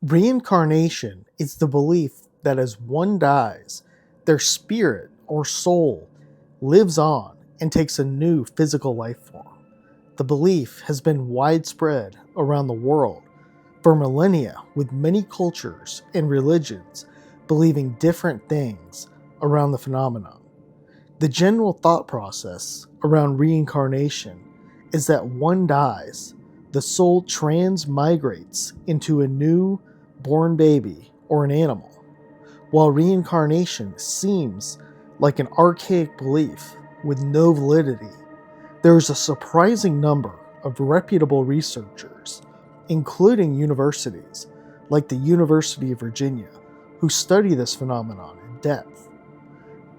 Reincarnation is the belief that as one dies, their spirit or soul lives on and takes a new physical life form. The belief has been widespread around the world for millennia, with many cultures and religions believing different things around the phenomenon. The general thought process around reincarnation is that one dies, the soul transmigrates into a new born baby or an animal. While reincarnation seems like an archaic belief with no validity, there is a surprising number of reputable researchers, including universities like the University of Virginia, who study this phenomenon in depth.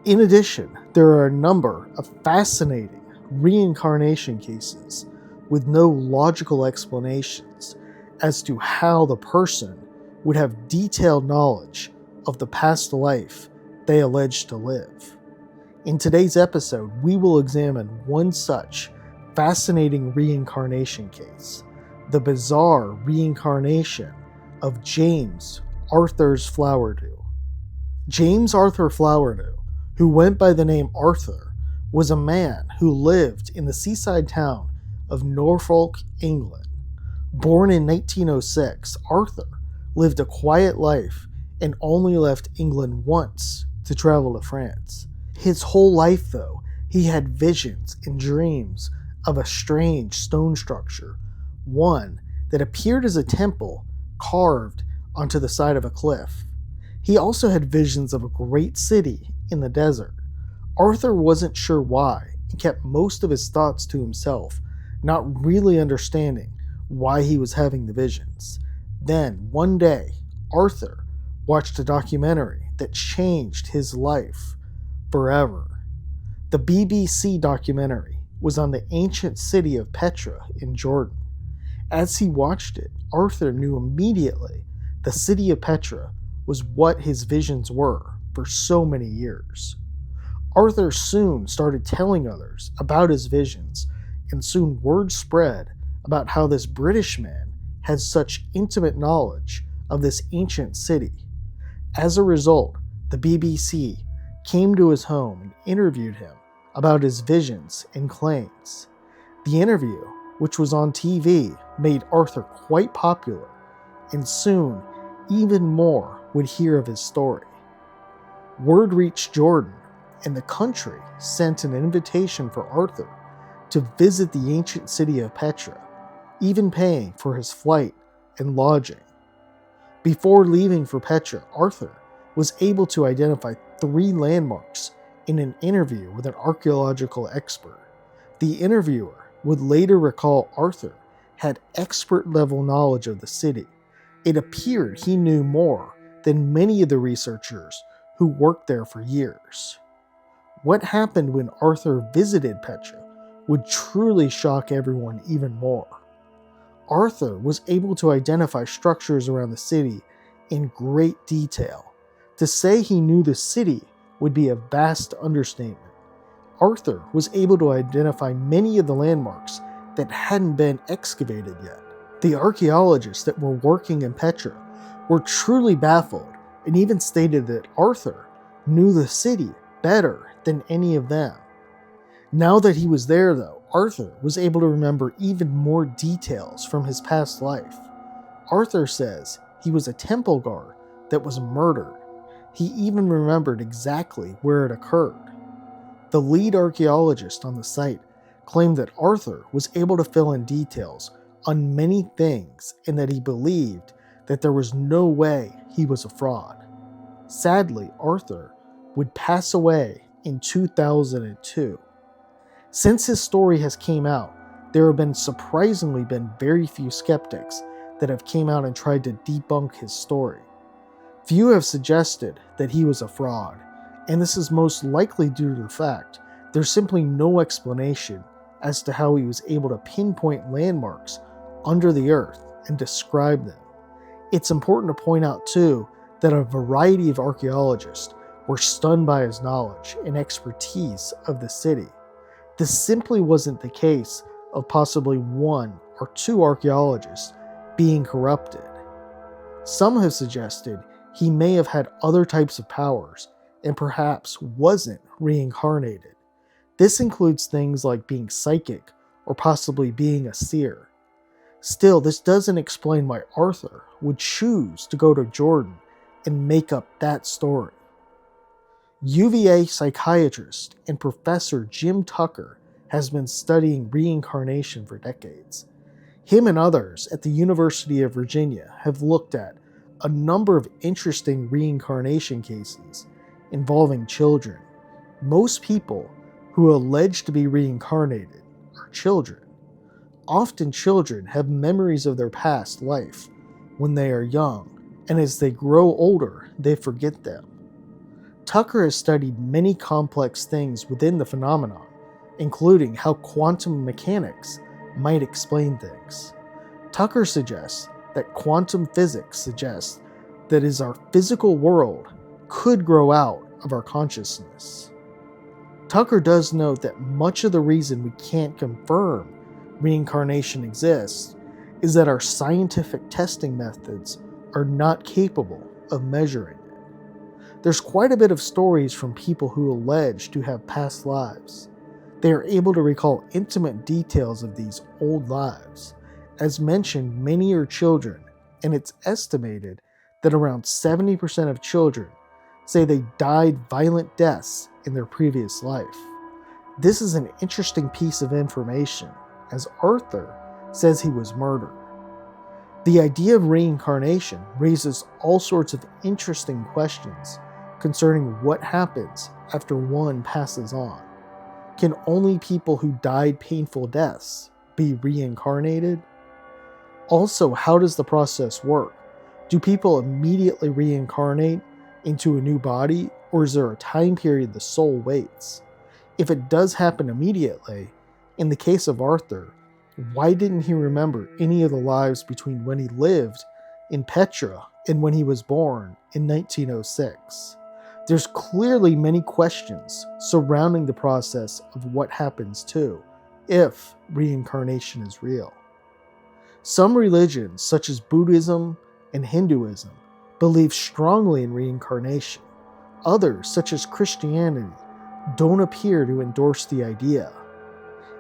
In addition, there are a number of fascinating reincarnation cases with no logical explanations as to how the person would have detailed knowledge of the past life they allege to live. In today's episode, we will examine one such fascinating reincarnation case, the bizarre reincarnation of James Arthur Flowerdew. James Arthur Flowerdew, who went by the name Arthur, was a man who lived in the seaside town of Norfolk, England. Born in 1906, Arthur lived a quiet life and only left England once to travel to France. His whole life, though, he had visions and dreams of a strange stone structure, one that appeared as a temple carved onto the side of a cliff. He also had visions of a great city in the desert. Arthur wasn't sure why and kept most of his thoughts to himself, not really understanding why he was having the visions. Then, one day, Arthur watched a documentary that changed his life forever. The BBC documentary was on the ancient city of Petra in Jordan. As he watched it, Arthur knew immediately the city of Petra was what his visions were for so many years. Arthur soon started telling others about his visions, and soon word spread about how this British man had such intimate knowledge of this ancient city. As a result, the BBC came to his home and interviewed him about his visions and claims. The interview, which was on TV, made Arthur quite popular, and soon even more would hear of his story. Word reached Jordan, and the country sent an invitation for Arthur to visit the ancient city of Petra, even paying for his flight and lodging. Before leaving for Petra, Arthur was able to identify 3 landmarks in an interview with an archaeological expert. The interviewer would later recall Arthur had expert-level knowledge of the city. It appeared he knew more than many of the researchers who worked there for years. What happened when Arthur visited Petra would truly shock everyone even more. Arthur was able to identify structures around the city in great detail. To say he knew the city would be a vast understatement. Arthur was able to identify many of the landmarks that hadn't been excavated yet. The archaeologists that were working in Petra were truly baffled and even stated that Arthur knew the city better than any of them. Now that he was there, though, Arthur was able to remember even more details from his past life. Arthur says he was a temple guard that was murdered. He even remembered exactly where it occurred. The lead archaeologist on the site claimed that Arthur was able to fill in details on many things and that he believed that there was no way he was a fraud. Sadly, Arthur would pass away in 2002. Since his story has came out, there have surprisingly been very few skeptics that have came out and tried to debunk his story. Few have suggested that he was a fraud, and this is most likely due to the fact there's simply no explanation as to how he was able to pinpoint landmarks under the earth and describe them. It's important to point out too that a variety of archaeologists were stunned by his knowledge and expertise of the city. This simply wasn't the case of possibly 1 or 2 archaeologists being corrupted. Some have suggested he may have had other types of powers and perhaps wasn't reincarnated. This includes things like being psychic or possibly being a seer. Still, this doesn't explain why Arthur would choose to go to Jordan and make up that story. UVA psychiatrist and professor Jim Tucker has been studying reincarnation for decades. Him and others at the University of Virginia have looked at a number of interesting reincarnation cases involving children. Most people who allege to be reincarnated are children. Often children have memories of their past life when they are young, and as they grow older, they forget them. Tucker has studied many complex things within the phenomenon, including how quantum mechanics might explain things. Tucker suggests that quantum physics suggests that as our physical world could grow out of our consciousness. Tucker does note that much of the reason we can't confirm reincarnation exists is that our scientific testing methods are not capable of measuring it. There's quite a bit of stories from people who allege to have past lives. They are able to recall intimate details of these old lives. As mentioned, many are children, and it's estimated that around 70% of children say they died violent deaths in their previous life. This is an interesting piece of information, as Arthur says he was murdered. The idea of reincarnation raises all sorts of interesting questions concerning what happens after one passes on. Can only people who died painful deaths be reincarnated? Also, how does the process work? Do people immediately reincarnate into a new body, or is there a time period the soul waits? If it does happen immediately, in the case of Arthur, why didn't he remember any of the lives between when he lived in Petra and when he was born in 1906? There's clearly many questions surrounding the process of what happens too, if reincarnation is real. Some religions, such as Buddhism and Hinduism, believe strongly in reincarnation. Others, such as Christianity, don't appear to endorse the idea.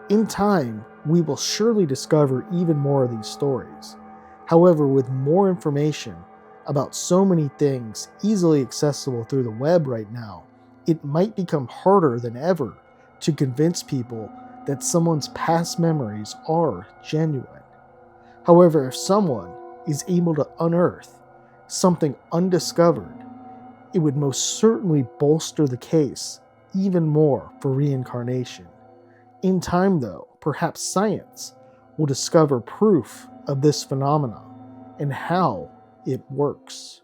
In time, we will surely discover even more of these stories. However, with more information about so many things easily accessible through the web right now, it might become harder than ever to convince people that someone's past memories are genuine. However, if someone is able to unearth something undiscovered, it would most certainly bolster the case even more for reincarnation. In time, though, perhaps science will discover proof of this phenomenon and how it works.